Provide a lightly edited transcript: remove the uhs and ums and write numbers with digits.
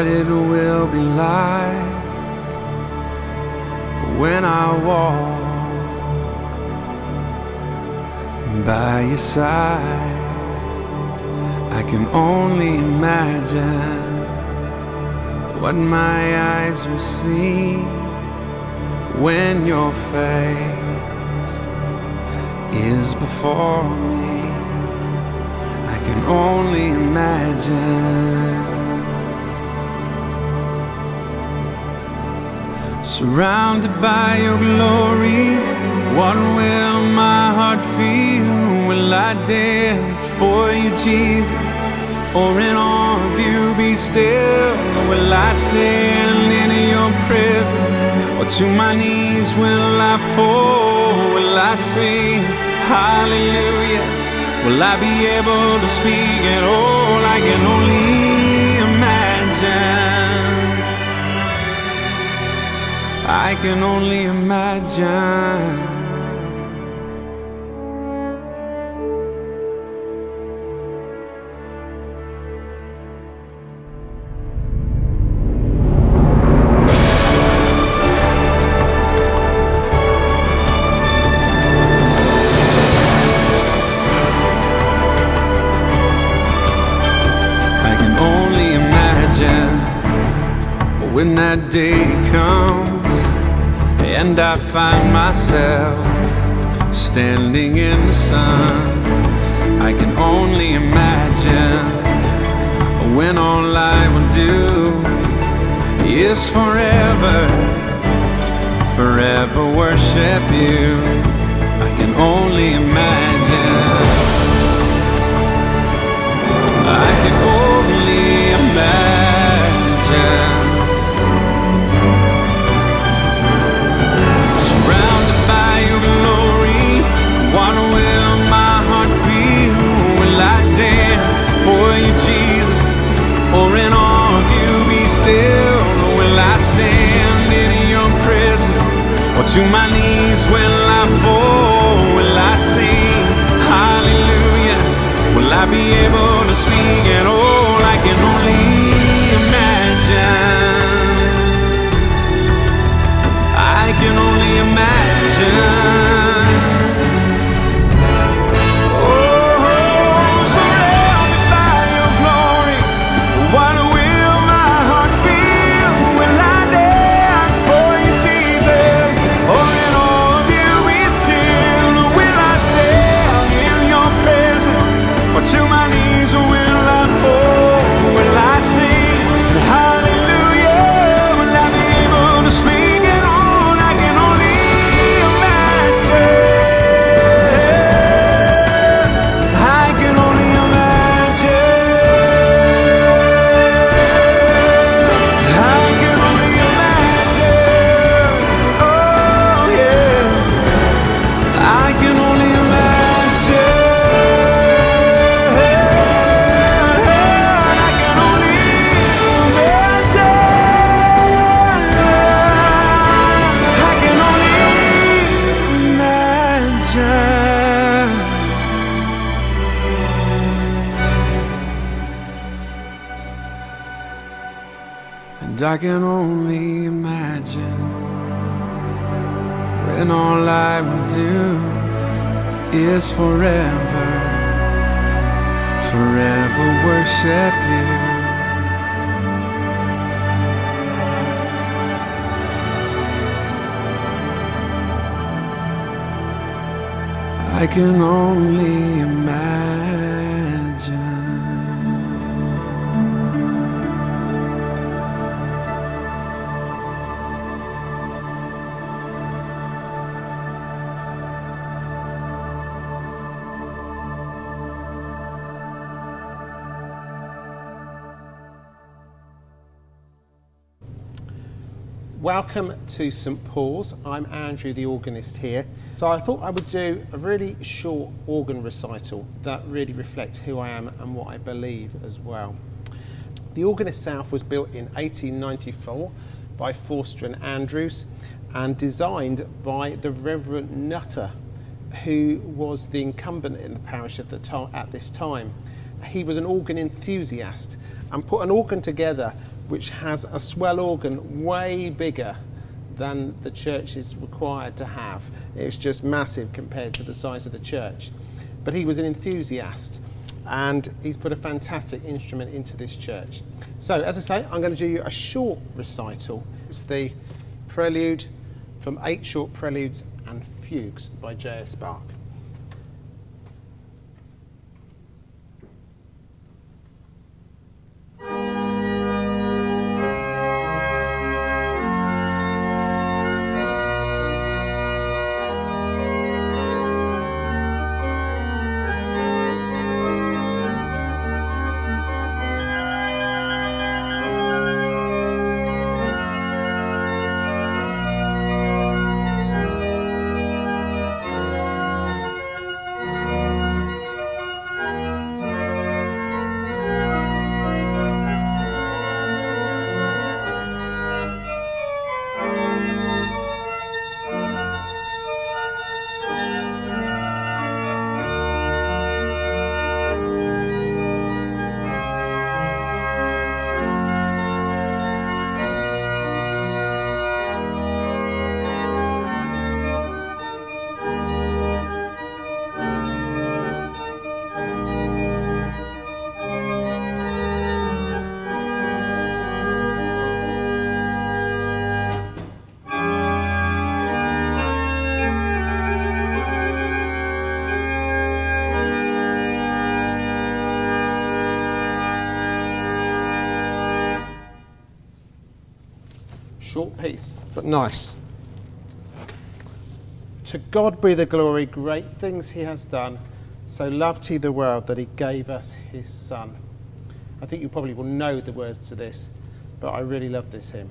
what it will be like when I walk by your side. I can only imagine what my eyes will see when your face is before me. I can only imagine. Surrounded by your glory, what will my heart feel? Will I dance for you, Jesus? Or in awe of you be still? Or will I stand in your presence? Or to my knees will I fall? Will I sing hallelujah? Will I be able to speak at all? I can only imagine. I can only imagine. When that day comes and I find myself standing in the sun, I can only imagine when all I will do is forever, forever worship you. I can only imagine. I can only imagine. What will my heart feel? Will I dance for you, Jesus? Or in awe of you be still? Or will I stand in your presence? Or to my knees will I fall? Will I sing hallelujah? Will I be able to speak at all? I can only imagine. I can only imagine. I can only imagine when all I will do is forever, forever worship you. I can only imagine. Welcome to St Paul's. I'm Andrew, the organist here. So I thought I would do a really short organ recital that really reflects who I am and what I believe as well. The organ itself was built in 1894 by Forster and Andrews and designed by the Reverend Nutter, who was the incumbent in the parish at this time. He was an organ enthusiast and put an organ together which has a swell organ way bigger than the church is required to have. It's just massive compared to the size of the church. But he was an enthusiast, and he's put a fantastic instrument into this church. So, as I say, I'm going to do you a short recital. It's the prelude from 8 Short Preludes and Fugues by J.S. Bach. Short piece, but nice. To God be the glory, great things he has done. So loved he the world that he gave us his son. I think you probably will know the words to this, but I really love this hymn.